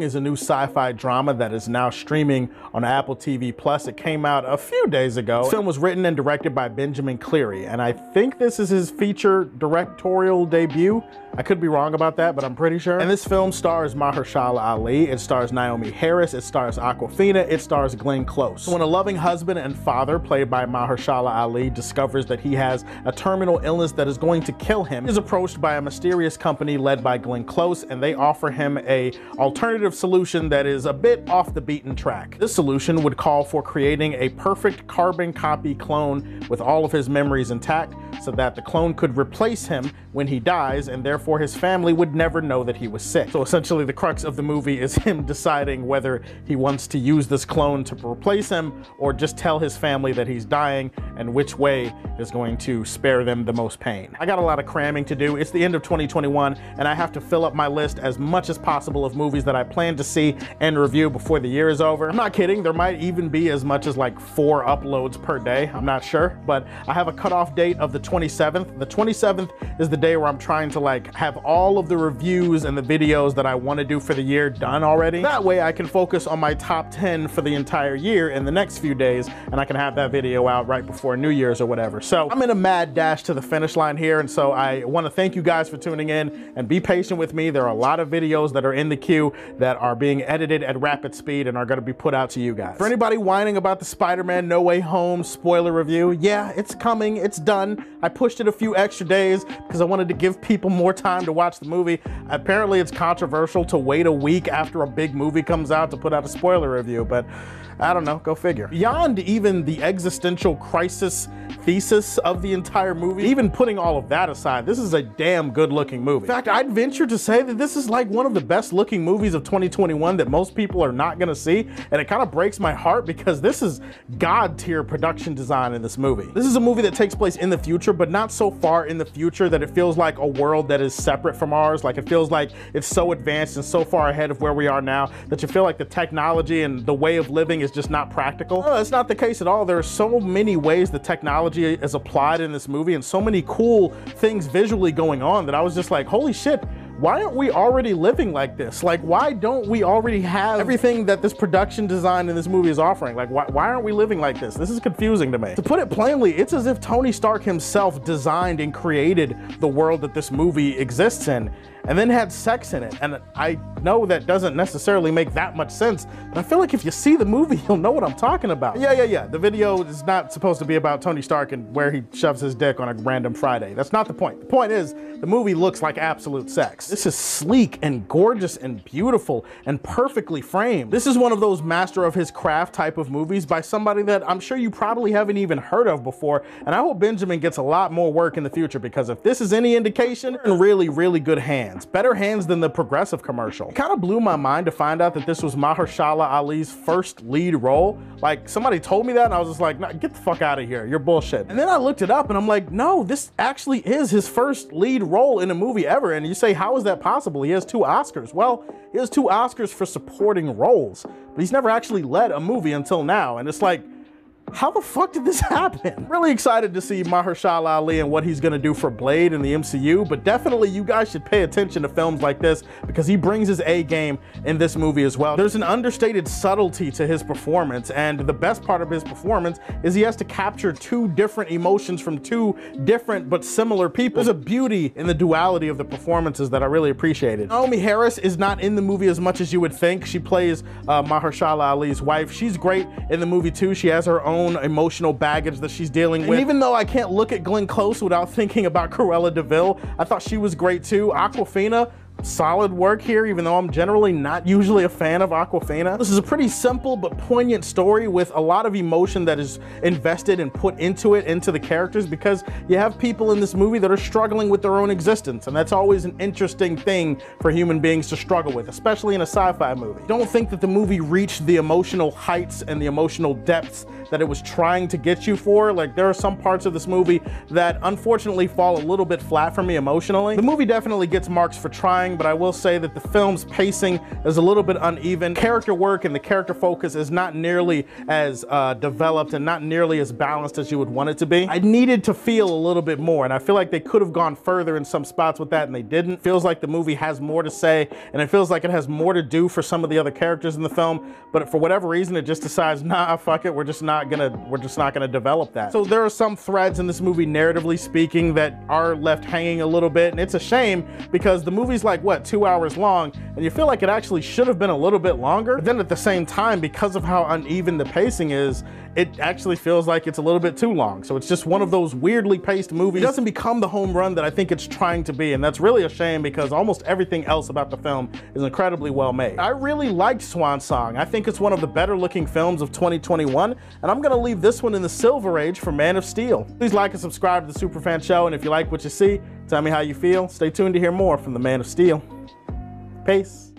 Song is a new sci-fi drama that is now streaming on Apple TV Plus. It came out a few days ago. The film was written and directed by Benjamin Cleary, and I think this is his feature directorial debut. I could be wrong about that, but I'm pretty sure. And this film stars Mahershala Ali, it stars Naomi Harris, it stars Awkwafina, it stars Glenn Close. So when a loving husband and father, played by Mahershala Ali, discovers that he has a terminal illness that is going to kill him, he is approached by a mysterious company led by Glenn Close, and they offer him an alternative solution that is a bit off the beaten track. This solution would call for creating a perfect carbon copy clone with all of his memories intact, so that the clone could replace him when he dies, and therefore his family would never know that he was sick. So essentially the crux of the movie is him deciding whether he wants to use this clone to replace him or just tell his family that he's dying, and which way is going to spare them the most pain. I got a lot of cramming to do. It's the end of 2021 and I have to fill up my list as much as possible of movies that I plan to see and review before the year is over. I'm not kidding, there might even be as much as like 4 uploads per day. I'm not sure, but I have a cutoff date of the 27th. The 27th is the day where I'm trying to like have all of the reviews and the videos that I want to do for the year done already. That way I can focus on my top 10 for the entire year in the next few days, and I can have that video out right before New Year's or whatever. So I'm in a mad dash to the finish line here, and so I want to thank you guys for tuning in and be patient with me. There are a lot of videos that are in the queue that are being edited at rapid speed and are going to be put out to you guys. For anybody whining about the Spider-Man No Way Home spoiler review, yeah, it's coming, it's done. I pushed it a few extra days because I wanted to give people more time to watch the movie. Apparently it's controversial to wait a week after a big movie comes out to put out a spoiler review, but I don't know, go figure. Beyond even the existential crisis thesis of the entire movie, even putting all of that aside, this is a damn good looking movie. In fact, I'd venture to say that this is like one of the best looking movies of 2021 that most people are not gonna see, and it kind of breaks my heart because this is god tier production design in this movie. This is a movie that takes place in the future, but not so far in the future that it feels like a world that is separate from ours. Like it feels like it's so advanced and so far ahead of where we are now that you feel like the technology and the way of living is just not practical. No, that's not the case at all. There are so many ways the technology is applied in this movie and so many cool things visually going on that I was just like, holy shit, why aren't we already living like this? Like, why don't we already have everything that this production design in this movie is offering? Like, why aren't we living like this? This is confusing to me. To put it plainly, it's as if Tony Stark himself designed and created the world that this movie exists in, and then had sex in it. And I know that doesn't necessarily make that much sense, but I feel like if you see the movie, you'll know what I'm talking about. Yeah. The video is not supposed to be about Tony Stark and where he shoves his dick on a random Friday. That's not the point. The point is, the movie looks like absolute sex. This is sleek and gorgeous and beautiful and perfectly framed. This is one of those master of his craft type of movies by somebody that I'm sure you probably haven't even heard of before, and I hope Benjamin gets a lot more work in the future, because if this is any indication, they're in really, really good hands. Better hands than the Progressive commercial. It kind of blew my mind to find out that this was Mahershala Ali's first lead role. Like, somebody told me that and I was just like, nah, get the fuck out of here, you're bullshit. And then I looked it up and I'm like, no, this actually is his first lead role in a movie ever. And you say, how is that possible? He has 2 Oscars. Well, he has 2 Oscars for supporting roles, but he's never actually led a movie until now. And it's like, how the fuck did this happen? Really excited to see Mahershala Ali and what he's gonna do for Blade in the MCU, but definitely you guys should pay attention to films like this because he brings his A game in this movie as well. There's an understated subtlety to his performance, and the best part of his performance is he has to capture 2 different emotions from 2 different but similar people. There's a beauty in the duality of the performances that I really appreciated. Naomi Harris is not in the movie as much as you would think. She plays Mahershala Ali's wife. She's great in the movie too. She has her own emotional baggage that she's dealing with. And even though I can't look at Glenn Close without thinking about Cruella DeVille, I thought she was great too. Awkwafina, solid work here, even though I'm generally not usually a fan of Awkwafina. This is a pretty simple but poignant story with a lot of emotion that is invested and put into it, into the characters, because you have people in this movie that are struggling with their own existence, and that's always an interesting thing for human beings to struggle with, especially in a sci-fi movie. Don't think that the movie reached the emotional heights and the emotional depths that it was trying to get you for. Like, there are some parts of this movie that unfortunately fall a little bit flat for me emotionally. The movie definitely gets marks for trying everything, but I will say that the film's pacing is a little bit uneven. Character work and the character focus is not nearly as developed and not nearly as balanced as you would want it to be. I needed to feel a little bit more, and I feel like they could have gone further in some spots with that, and they didn't. Feels like the movie has more to say, and it feels like it has more to do for some of the other characters in the film, but for whatever reason, it just decides, nah, fuck it, we're just not gonna develop that. So there are some threads in this movie, narratively speaking, that are left hanging a little bit, and it's a shame because the movie's like, what, 2 hours long, and you feel like it actually should have been a little bit longer. But then at the same time, because of how uneven the pacing is, it actually feels like it's a little bit too long. So it's just one of those weirdly paced movies. It doesn't become the home run that I think it's trying to be, and that's really a shame because almost everything else about the film is incredibly well made. I really liked Swan Song. I think it's one of the better looking films of 2021, and I'm gonna leave this one in the Silver Age for Man of Steel. Please like and subscribe to the Superfan Show, and if you like what you see, tell me how you feel. Stay tuned to hear more from the Man of Steel. Peace.